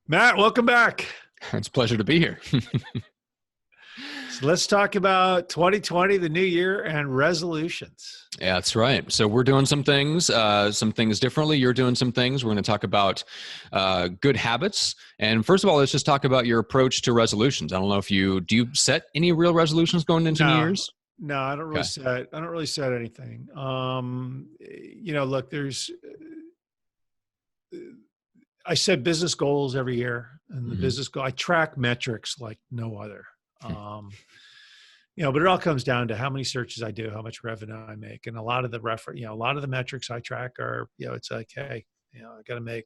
Matt, welcome back. It's a pleasure to be here. So let's talk about 2020, the new year, and resolutions. Yeah, that's right. So we're doing some things differently. You're doing some things. We're going to talk about good habits. And first of all, let's just talk about your approach to resolutions. I don't know if do you set any real resolutions going into New No, Year's? no, Okay. I don't really set anything. Look, I set business goals every year, and the Hmm. business goal, I track metrics like no other. Hmm. Um, but it all comes down to how many searches I do, how much revenue I make, and a lot of the metrics I track are, it's like, hey, I got to make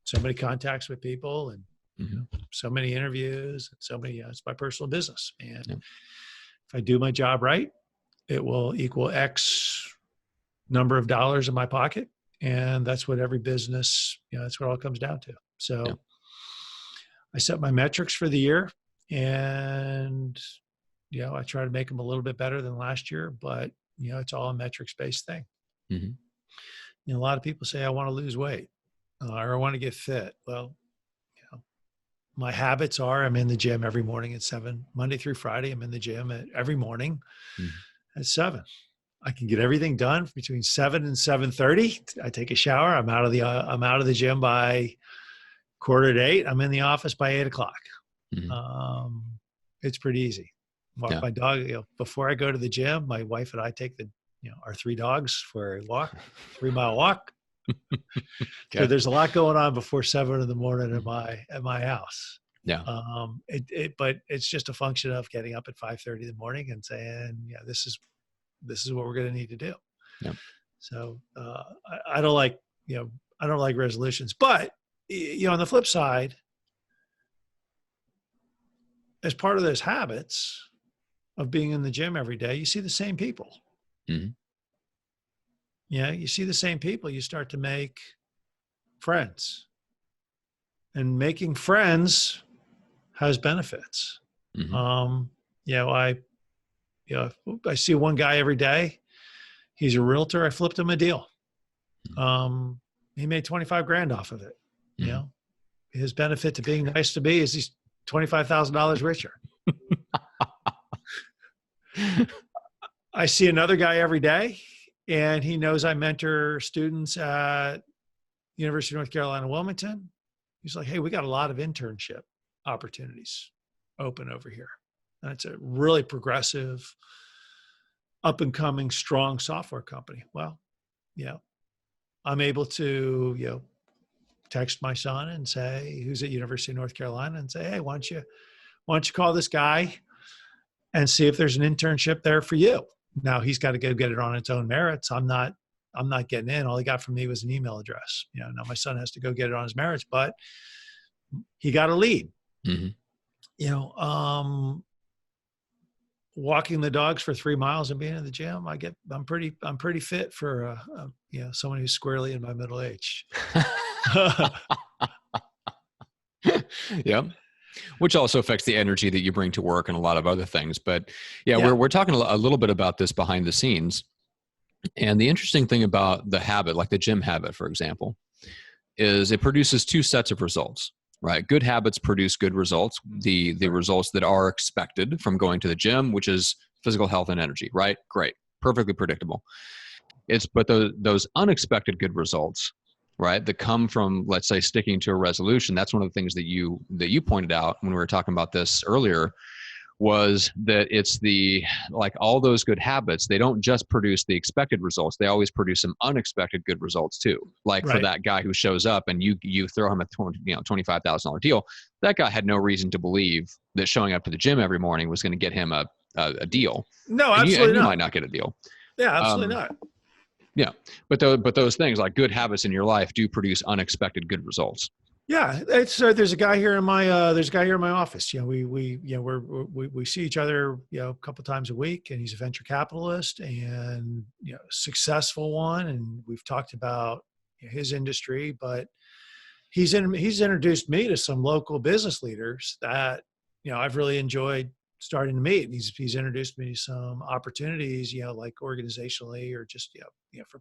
so many contacts with people, and Hmm. so many interviews, and so many. It's my personal business, and Yeah. if I do my job right, it will equal X number of dollars in my pocket, and that's what every business, that's what it all comes down to. Yeah. So I set my metrics for the year, and I try to make them a little bit better than last year, but it's all a metrics based thing. Hmm. A lot of people say I want to lose weight or I want to get fit. Well, my habits are I'm in the gym every morning at 7, Monday through Friday. I'm in the gym every morning Hmm. at 7. I can get everything done between 7 and 7:30. I take a shower. I'm out of the gym by quarter to 8. I'm in the office by 8 o'clock. Hmm. Um, it's pretty easy. Walk Yeah. my dog. Before I go to the gym, my wife and I take our 3 dogs for a walk, 3 mile walk. So Okay. there's a lot going on before 7 in the morning at my house. Yeah. But it's just a function of getting up at 5:30 in the morning and saying, this is what we're going to need to do. Yeah. So I don't like, I don't like resolutions, but on the flip side, as part of those habits of being in the gym every day, you see the same people. Hmm. You see the same people, you start to make friends, and making friends has benefits. Hmm. Um, I, I see one guy every day. He's a realtor. I flipped him a deal. He made 25 grand off of it. You Hmm. know, his benefit to being nice to me is he's $25,000 richer. I see another guy every day, and he knows I mentor students at University of North Carolina, Wilmington. He's like, hey, we got a lot of internship opportunities open over here. And it's a really progressive, up and coming, strong software company. Well, I'm able to, text my son and say, who's at University of North Carolina, and say, hey, why don't you call this guy and see if there's an internship there for you? Now he's got to go get it on its own merits. I'm not getting in. All he got from me was an email address. Now my son has to go get it on his merits, but he got a lead. Hmm. Walking the dogs for 3 miles and being in the gym, I'm pretty fit for someone who's squarely in my middle age. Yeah. Which also affects the energy that you bring to work and a lot of other things. But yeah, Yeah. we're talking a little bit about this behind the scenes. And the interesting thing about the habit, like the gym habit, for example, is it produces two sets of results, right? Good habits produce good results, the results that are expected from going to the gym, which is physical health and energy, right? Great, perfectly predictable. But those unexpected good results, right, that come from, let's say, sticking to a resolution. That's one of the things that you pointed out when we were talking about this earlier, was that it's like all those good habits, they don't just produce the expected results, they always produce some unexpected good results too. Like for Right. that guy who shows up and you throw him a $25,000 deal, that guy had no reason to believe that showing up to the gym every morning was going to get him a deal, No, and absolutely you might not. not get a deal. Yeah, absolutely um, not. yeah, but those things, like good habits in your life, do produce unexpected good results. Yeah, there's a guy here in my office. We see each other a couple times a week, and he's a venture capitalist and successful one. And we've talked about his industry, but he's introduced me to some local business leaders that I've really enjoyed starting to meet. And he's introduced me to some opportunities, like organizationally or just for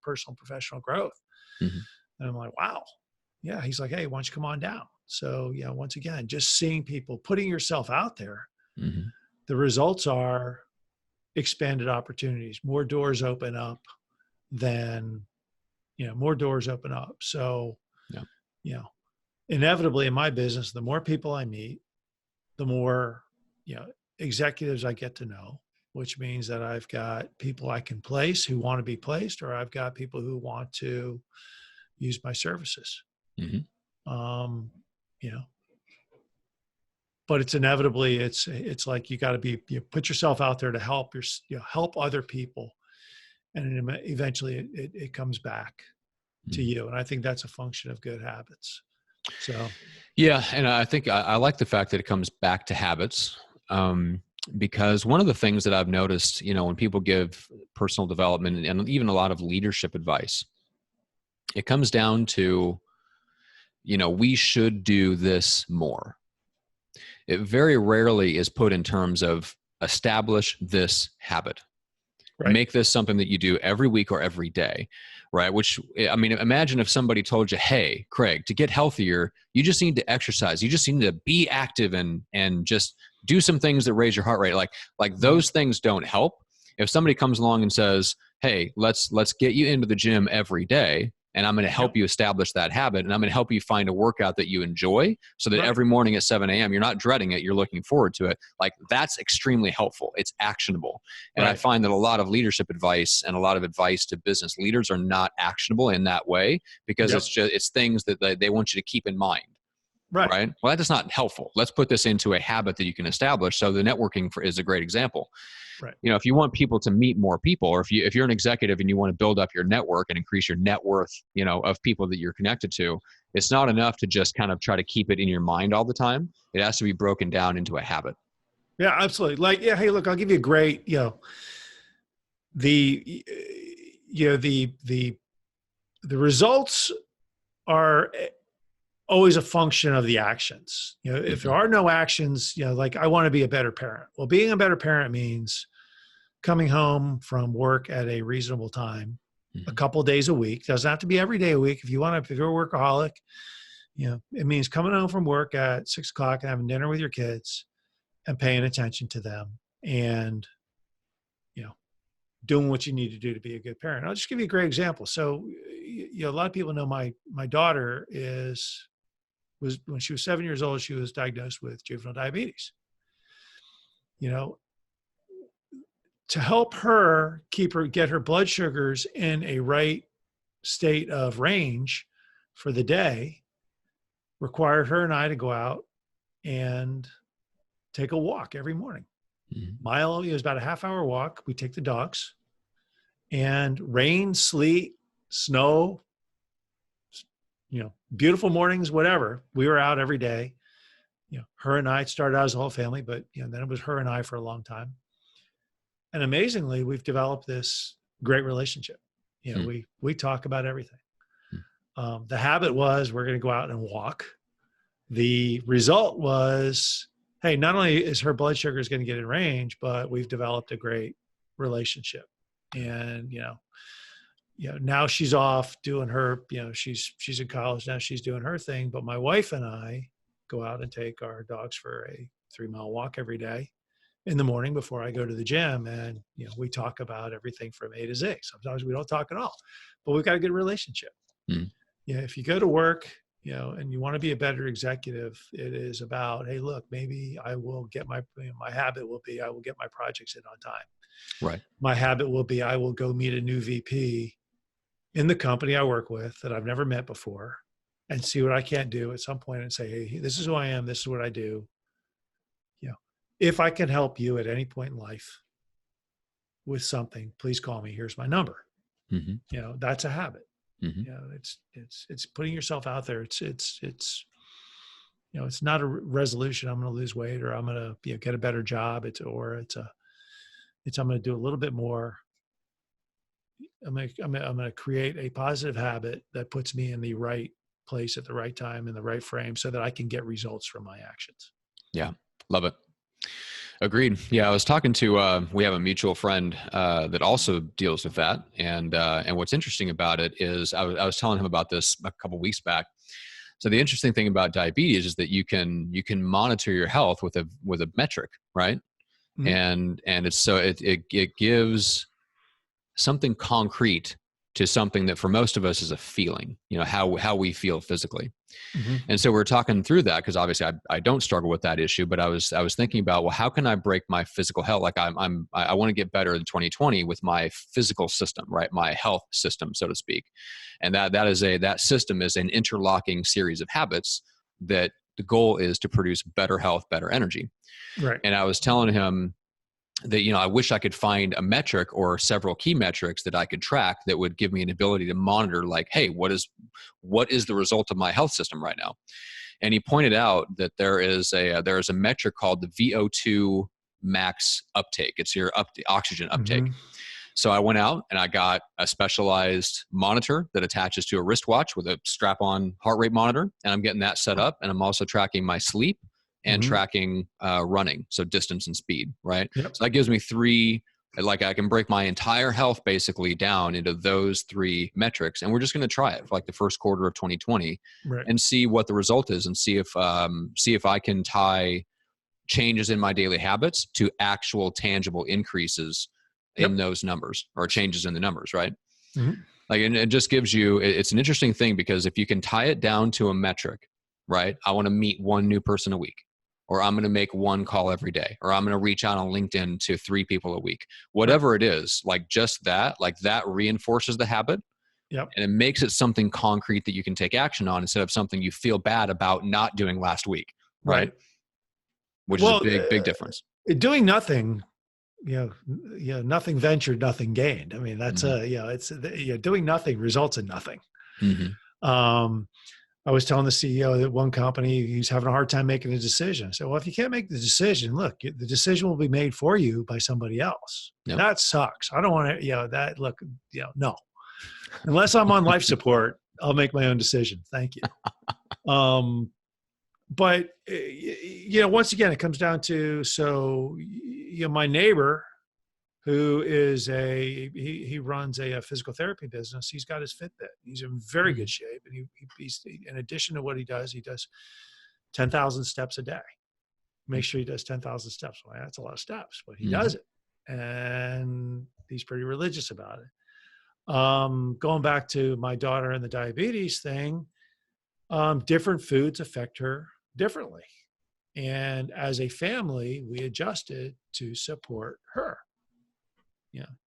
personal and professional growth. Mm-hmm. And I'm like, wow. Yeah. He's like, hey, why don't you come on down? So, once again, just seeing people, putting yourself out there, Mm-hmm. the results are expanded opportunities, more doors open up than, more doors open up. So, Yeah. you know, inevitably in my business, the more people I meet, the more, executives I get to know, which means that I've got people I can place who want to be placed, or I've got people who want to use my services. Mm-hmm. Um, you know, but it's inevitably, it's like, you got to be, put yourself out there to help help other people. And eventually it comes back to Mm-hmm. you. And I think that's a function of good habits. So, Yeah, and I think I like the fact that it comes back to habits, because one of the things that I've noticed, when people give personal development and even a lot of leadership advice, it comes down to, we should do this more. It very rarely is put in terms of establish this habit. right. Make this something that you do every week or every day, right? Which, I mean, imagine if somebody told you, hey, Craig, to get healthier, you just need to exercise. You just need to be active and just do some things that raise your heart rate. Like those things don't help. If somebody comes along and says, hey, let's get you into the gym every day, and I'm going to Yep. help you establish that habit, and I'm going to help you find a workout that you enjoy, so that Right. every morning at 7 a.m. you're not dreading it, you're looking forward to it. Like, that's extremely helpful. It's actionable. And I Right. find that a lot of leadership advice and a lot of advice to business leaders are not actionable in that way, because Yep. it's things that they want you to keep in mind. Right. Right. Well, that's not helpful. Let's put this into a habit that you can establish. So the networking is a great example. Right. If you want people to meet more people, or if you're an executive and you want to build up your network and increase your net worth, of people that you're connected to, it's not enough to just kind of try to keep it in your mind all the time. It has to be broken down into a habit. Yeah, absolutely. Like, hey, look, I'll give you a great, the, the results are always a function of the actions. If Mm-hmm. there are no actions, like, I want to be a better parent. Well, being a better parent means coming home from work at a reasonable time, a Mm-hmm. couple of days a week. Doesn't have to be every day a week. If you're a workaholic, it means coming home from work at 6 o'clock and having dinner with your kids and paying attention to them, and, doing what you need to do to be a good parent. I'll just give you a great example. So, a lot of people know my daughter was when she was 7 years old, she was diagnosed with juvenile diabetes. You know, to help her get her blood sugars in a right state of range for the day required her and I to go out and take a walk every morning. Mm-hmm. It was about a half-hour walk. We take the dogs, and rain, sleet, snow, beautiful mornings, whatever. We were out every day. Her and I started out as a whole family, but then it was her and I for a long time. And amazingly, we've developed this great relationship. Mm-hmm. We talk about everything. The habit was, we're going to go out and walk. The result was, hey, not only is her blood sugar is going to get in range, but we've developed a great relationship. And now she's off doing her, she's in college now, she's doing her thing. But my wife and I go out and take our dogs for a 3-mile walk every day in the morning before I go to the gym. And, we talk about everything from A to Z. Sometimes we don't talk at all, but we've got a good relationship. Mm-hmm. If you go to work, and you want to be a better executive, it is about, hey, look, maybe I will get my habit will be, I will get my projects in on time. Right. My habit will be, I will go meet a new VP in the company I work with that I've never met before, and see what I can't do at some point and say, hey, this is who I am. This is what I do. If I can help you at any point in life with something, please call me. Here's my number. Mm-hmm. That's a habit. Mm-hmm. It's putting yourself out there. It's not a resolution. I'm going to lose weight, or I'm going to get a better job. I'm going to do a little bit more. I'm going to create a positive habit that puts me in the right place at the right time, in the right frame, so that I can get results from my actions. Yeah. Love it. Agreed. Yeah. I was talking to, we have a mutual friend that also deals with that. And what's interesting about it is I was telling him about this a couple weeks back. So the interesting thing about diabetes is that you can monitor your health with a metric, right? Mhm. And it's so it gives something concrete to something that for most of us is a feeling, how we feel physically. Mhm. And so we're talking through that because obviously I don't struggle with that issue, but I was thinking about, well, how can I break my physical health? Like I want to get better in 2020 with my physical system, right? My health system, so to speak. And that system is an interlocking series of habits that the goal is to produce better health, better energy. Right. And I was telling him that, I wish I could find a metric or several key metrics that I could track that would give me an ability to monitor, like, hey, what is the result of my health system right now? And he pointed out that there is a metric called the VO2 max uptake. It's your oxygen uptake. Mhm. So I went out and I got a specialized monitor that attaches to a wristwatch with a strap-on heart rate monitor, and I'm getting that set up. And I'm also tracking my sleep and Mhm. tracking running, so distance and speed, right? Yep. So that gives me three. Like I can break my entire health basically down into those three metrics, and we're just going to try it for like the first quarter of 2020 Right. and see what the result is, and see if I can tie changes in my daily habits to actual tangible increases in Yep. those numbers or changes in the numbers, right? Mhm. Like, and it just gives you, it's an interesting thing because if you can tie it down to a metric, right? I want to meet one new person a week, or I'm going to make one call every day, or I'm going to reach out on LinkedIn to 3 people a week, Right. whatever it is, like just that, like that reinforces the habit. Yep. And it makes it something concrete that you can take action on instead of something you feel bad about not doing last week, right? Right. Which is a Well, big difference. doing nothing, nothing ventured, nothing gained. I mean, that's Mm-hmm. it's doing nothing results in nothing. Mm-hmm. Um, I was telling the CEO that one company, he's having a hard time making a decision. So, well, if you can't make the decision, look, the decision will be made for you by somebody else. Yep. That sucks. I don't want to, look, no, unless I'm on life support, I'll make my own decision. Thank you. But once again, it comes down to, so, my neighbor, who is he runs a physical therapy business. He's got his Fitbit. He's in very good shape, and he's, in addition to what he does 10,000 steps a day. Make sure he does 10,000 steps. Well, that's a lot of steps, but he Mm-hmm. does it, and he's pretty religious about it. Going back to my daughter and the diabetes thing, different foods affect her differently, and as a family, we adjusted to support her.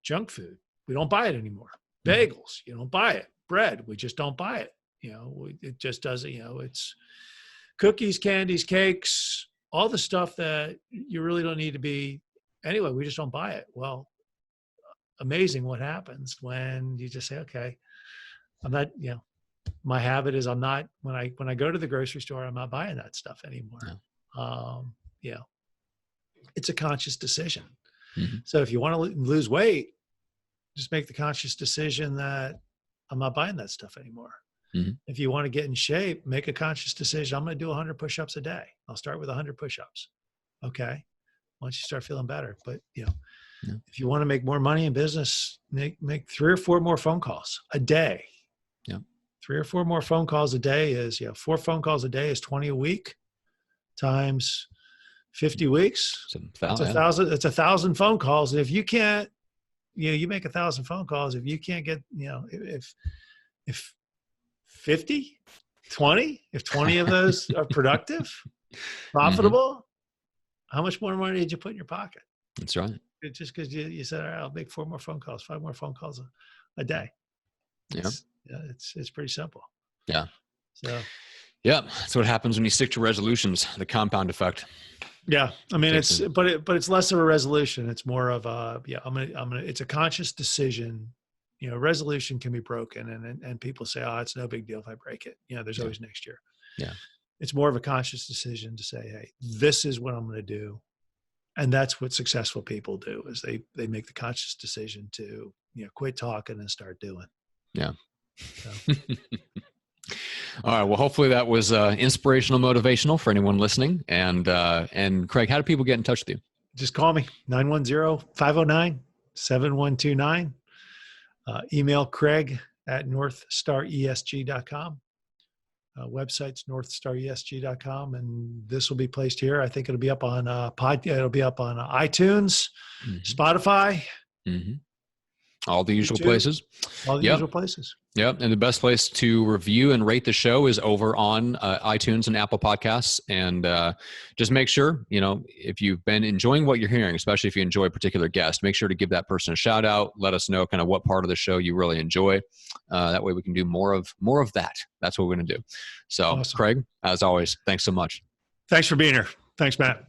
Junk food, we don't buy it anymore. Bagels, you don't buy it. Bread, we just don't buy it. It just doesn't, it's cookies, candies, cakes, all the stuff that you really don't need to be. Anyway, we just don't buy it. Well, amazing what happens when you just say, okay, I'm not, my habit is I'm not, when I go to the grocery store, I'm not buying that stuff anymore. Yeah. Um, it's a conscious decision. Mm-hmm. So if you want to lose weight, just make the conscious decision that I'm not buying that stuff anymore. Mm-hmm. If you want to get in shape, make a conscious decision. I'm going to do 100 push-ups a day. I'll start with 100 push-ups. Okay. Once you start feeling better, but if you want to make more money in business, make 3 or 4 more phone calls a day. Yeah. 3 or 4 more phone calls a day is, 4 phone calls a day is 20 a week times 50 weeks. It's 1,000. It's 1,000 phone calls. And if you can't, you make 1,000 phone calls. If you can't get, if 50, 20, if 20 of those are productive, profitable, how much more money did you put in your pocket? That's right. It's just because you said, all right, I'll make 4 more phone calls, 5 more phone calls a day. Yeah. It's pretty simple. Yeah. So. Yeah, that's what happens when you stick to resolutions. The compound effect. Yeah, I mean but it's less of a resolution. It's more of a it's a conscious decision. Resolution can be broken, and people say, oh, it's no big deal if I break it. There's always next year. Yeah, it's more of a conscious decision to say, hey, this is what I'm going to do, and that's what successful people do is they make the conscious decision to quit talking and start doing. Yeah. So. All right. Well, hopefully that was inspirational, motivational for anyone listening. And Craig, how do people get in touch with you? Just call me, 910-509-7129. Email Craig at northstaresg.com. website's northstaresg.com, and this will be placed here. I think it'll be up on it'll be up on iTunes, Spotify, all the usual YouTube, places. all the usual places. Yep. And the best place to review and rate the show is over on iTunes and Apple Podcasts. And just make sure, if you've been enjoying what you're hearing, especially if you enjoy a particular guest, make sure to give that person a shout out. Let us know kind of what part of the show you really enjoy. That way we can do more of that. That's what we're going to do. So, awesome. Craig, as always, thanks so much. Thanks for being here. Thanks, Matt.